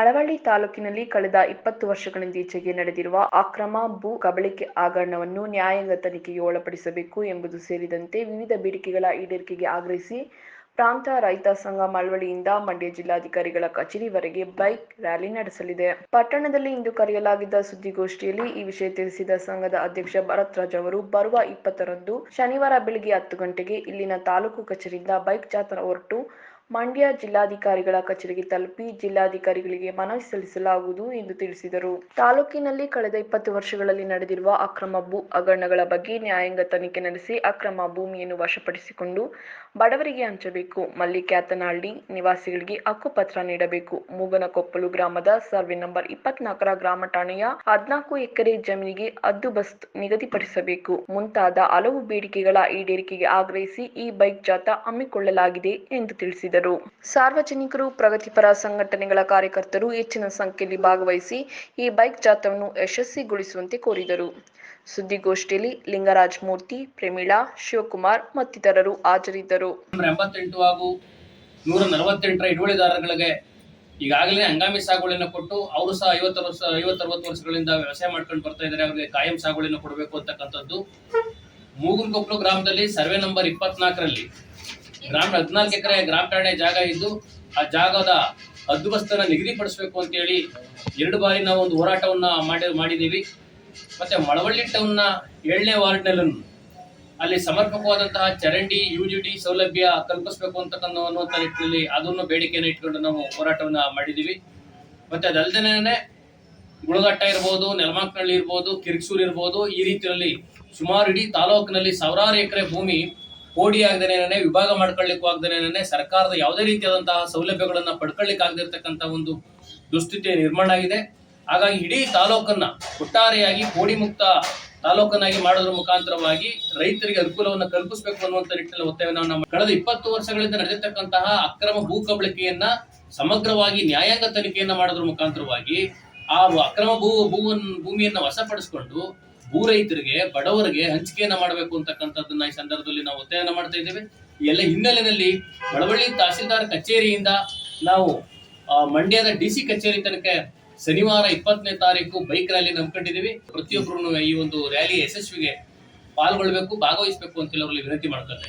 ಮಳವಳ್ಳಿ ತಾಲೂಕಿನಲ್ಲಿ ಕಳೆದ 20 ವರ್ಷಗಳಿಂದೀಚೆಗೆ ನಡೆದಿರುವ ಅಕ್ರಮ ಭೂ ಕಬಳಿಕೆ ಹಗರಣವನ್ನು ನ್ಯಾಯಾಂಗ ತನಿಖೆಗೆ ಒಳಪಡಿಸಬೇಕು ಎಂಬುದು ಸೇರಿದಂತೆ ವಿವಿಧ ಬೇಡಿಕೆಗಳ ಈಡೇರಿಕೆಗೆ ಆಗ್ರಹಿಸಿ ಪ್ರಾಂತ ರೈತ ಸಂಘ ಮಳವಳ್ಳಿಯಿಂದ ಮಂಡ್ಯ ಜಿಲ್ಲಾಧಿಕಾರಿಗಳ ಕಚೇರಿವರೆಗೆ ಬೈಕ್ ರ್ಯಾಲಿ ನಡೆಸಲಿದೆ. ಪಟ್ಟಣದಲ್ಲಿ ಇಂದು ಕರೆಯಲಾಗಿದ್ದ ಸುದ್ದಿಗೋಷ್ಠಿಯಲ್ಲಿ ಈ ವಿಷಯ ತಿಳಿಸಿದ ಸಂಘದ ಅಧ್ಯಕ್ಷ ಭರತ್ ರಾಜ್ ಅವರು, ಬರುವ 20ರಂದು ಶನಿವಾರ ಬೆಳಗ್ಗೆ 10 ಗಂಟೆಗೆ ಇಲ್ಲಿನ ತಾಲೂಕು ಕಚೇರಿಯಿಂದ ಬೈಕ್ ಜಾಥಾ ಹೊರಟು ಮಂಡ್ಯ ಜಿಲ್ಲಾಧಿಕಾರಿಗಳ ಕಚೇರಿಗೆ ತಲುಪಿ ಜಿಲ್ಲಾಧಿಕಾರಿಗಳಿಗೆ ಮನವಿ ಸಲ್ಲಿಸಲಾಗುವುದು ಎಂದು ತಿಳಿಸಿದರು. ತಾಲೂಕಿನಲ್ಲಿ ಕಳೆದ 20 ವರ್ಷಗಳಲ್ಲಿ ನಡೆದಿರುವ ಅಕ್ರಮ ಭೂ ಹಗರಣಗಳ ಬಗ್ಗೆ ನ್ಯಾಯಾಂಗ ತನಿಖೆ ನಡೆಸಿ ಅಕ್ರಮ ಭೂಮಿಯನ್ನು ವಶಪಡಿಸಿಕೊಂಡು ಬಡವರಿಗೆ ಹಂಚಬೇಕು. ಮಲ್ಲಿಕ್ಯಾತನಹಳ್ಳಿ ನಿವಾಸಿಗಳಿಗೆ ಹಕ್ಕುಪತ್ರ ನೀಡಬೇಕು. ಮೂಗನಕೊಪ್ಪಲು ಗ್ರಾಮದ ಸರ್ವೆ ನಂಬರ್ 24ರ ಗ್ರಾಮ ಠಾಣೆಯ 14 ಎಕರೆ ಜಮೀನಿಗೆ ಹದ್ದುಬಸ್ತು ನಿಗದಿಪಡಿಸಬೇಕು. ಮುಂತಾದ ಹಲವು ಬೇಡಿಕೆಗಳ ಈಡೇರಿಕೆಗೆ ಆಗ್ರಹಿಸಿ ಈ ಬೈಕ್ ಜಾಥಾ ಹಮ್ಮಿಕೊಳ್ಳಲಾಗಿದೆ ಎಂದು ತಿಳಿಸಿದರು. ಸಾರ್ವಜನಿಕರು, ಪ್ರಗತಿಪರ ಸಂಘಟನೆಗಳ ಕಾರ್ಯಕರ್ತರು ಹೆಚ್ಚಿನ ಸಂಖ್ಯೆಯಲ್ಲಿ ಭಾಗವಹಿಸಿ ಈ ಬೈಕ್ ಜಾಥಾವನ್ನು ಯಶಸ್ವಿಗೊಳಿಸುವಂತೆ ಕೋರಿದರು. ಸುದ್ದಿಗೋಷ್ಠಿಯಲ್ಲಿ ಲಿಂಗರಾಜ್ ಮೂರ್ತಿ, ಪ್ರೇಮಿಳಾ, ಶಿವಕುಮಾರ್ ಮತ್ತಿತರರು ಹಾಜರಿದ್ದರು. 88 ಹಾಗೂ 148ರ ಹಿಡುವಳಿದಾರರಿಗೆ ಈಗಾಗಲೇ ಹಂಗಾಮಿ ಸಾಗುವಳಿಯನ್ನು ಕೊಟ್ಟು ಅವರು ಸಹ 50-60 ವರ್ಷಗಳಿಂದ ವ್ಯವಸಾಯ ಮಾಡ್ಕೊಂಡು ಬರ್ತಾ ಇದ್ದಾರೆ. ಅವರಿಗೆ ಕಾಯಂ ಸಾಗುವಳಿಯನ್ನು ಕೊಡಬೇಕು ಅಂತಕ್ಕಂಥದ್ದು. ಮೂಗನಕೊಪ್ಪಲು ಗ್ರಾಮದಲ್ಲಿ ಸರ್ವೆ ನಂಬರ್ 24ರಲ್ಲಿ ಗ್ರಾಮ 14 ಎಕರೆ ಗ್ರಾಮ ಠಾಣೆ ಜಾಗ ಇದ್ದು ಆ ಜಾಗದ ಹದ್ದುಬಸ್ತನ್ನು ನಿಗದಿಪಡಿಸಬೇಕು ಅಂತ ಹೇಳಿ 2 ಬಾರಿ ನಾವು ಒಂದು ಹೋರಾಟವನ್ನ ಮಾಡಿದ್ದೀವಿ. ಮತ್ತೆ ಮಳವಳ್ಳಿ ಟೌನ್ನ 7ನೇ ವಾರ್ಡ್ನಲ್ಲೂ ಅಲ್ಲಿ ಸಮರ್ಪಕವಾದಂತಹ ಚರಂಡಿ UGD ಸೌಲಭ್ಯ ಕಲ್ಪಿಸಬೇಕು ಅನ್ನುವಂಥ ನಿಟ್ಟಿನಲ್ಲಿ ಅದನ್ನು ಬೇಡಿಕೆಯನ್ನು ಇಟ್ಕೊಂಡು ನಾವು ಹೋರಾಟವನ್ನ ಮಾಡಿದ್ದೀವಿ. ಮತ್ತೆ ಅದಲ್ಲದೇನೆ ಗುಳಗಟ್ಟ ಇರ್ಬೋದು, ನೆಲಮಾಕ್ನಳ್ಳಿ ಇರ್ಬೋದು, ಕಿರ್ಕ್ಸೂರು ಇರ್ಬೋದು, ಈ ರೀತಿಯಲ್ಲಿ ಸುಮಾರು ಇಡೀ ತಾಲೂಕಿನಲ್ಲಿ ಸಾವಿರಾರು ಎಕರೆ ಭೂಮಿ ಕೋಡಿ ಆಗದೇನೆ, ವಿಭಾಗ ಮಾಡ್ಕೊಳ್ಳಿಕ್ಕೂ ಆಗದೇನೆ, ಸರ್ಕಾರದ ಯಾವುದೇ ರೀತಿಯಾದಂತಹ ಸೌಲಭ್ಯಗಳನ್ನ ಪಡ್ಕೊಳ್ಳಿಕ್ಕೆ ಆಗದಿರ್ತಕ್ಕಂಥ ಒಂದು ದುಸ್ಥಿತಿ ನಿರ್ಮಾಣ ಆಗಿದೆ. ಹಾಗಾಗಿ ಇಡೀ ತಾಲೂಕನ್ನ ಒಟ್ಟಾರೆಯಾಗಿ ಕೋಡಿ ಮುಕ್ತ ತಾಲೂಕನ್ನಾಗಿ ಮಾಡೋದ್ರ ಮುಖಾಂತರವಾಗಿ ರೈತರಿಗೆ ಅನುಕೂಲವನ್ನು ಕಲ್ಪಿಸಬೇಕು ಅನ್ನುವಂಥ ನಿಟ್ಟಿನಲ್ಲಿ ಒತ್ತಾಯವನ್ನು ನಾವು ಕಳೆದ 20 ವರ್ಷಗಳಿಂದ ನಡೆದಿರ್ತಕ್ಕಂತಹ ಅಕ್ರಮ ಭೂ ಕಬಳಿಕೆಯನ್ನ ಸಮಗ್ರವಾಗಿ ನ್ಯಾಯಾಂಗ ತನಿಖೆಯನ್ನ ಮಾಡೋದ್ರ ಮುಖಾಂತರವಾಗಿ ಆ ಅಕ್ರಮ ಭೂಮಿಯನ್ನ ವಶಪಡಿಸಿಕೊಂಡು ಭೂ ರೈತರಿಗೆ, ಬಡವರಿಗೆ ಹಂಚಿಕೆಯನ್ನ ಮಾಡಬೇಕು ಅಂತಕ್ಕಂಥದ್ದನ್ನ ಈ ಸಂದರ್ಭದಲ್ಲಿ ನಾವು ಒತ್ತಾಯನ ಮಾಡ್ತಾ ಇದ್ದೇವೆ. ಈ ಎಲ್ಲ ಹಿನ್ನೆಲೆಯಲ್ಲಿ ಮಳವಳ್ಳಿ ತಹಸೀಲ್ದಾರ್ ಕಚೇರಿಯಿಂದ ನಾವು ಮಂಡ್ಯದ DC ಕಚೇರಿ ತನಕ ಶನಿವಾರ 20ನೇ ತಾರೀಕು ಬೈಕ್ ರ್ಯಾಲಿ ನಂಬ್ಕೊಂಡಿದ್ದೀವಿ. ಪ್ರತಿಯೊಬ್ಬರು ಈ ಒಂದು ರ್ಯಾಲಿ ಯಶಸ್ವಿಗೆ ಪಾಲ್ಗೊಳ್ಬೇಕು, ಭಾಗವಹಿಸಬೇಕು ಅಂತ ಹೇಳಿ ಅವರಲ್ಲಿ ವಿನಂತಿ ಮಾಡ್ತಾರೆ.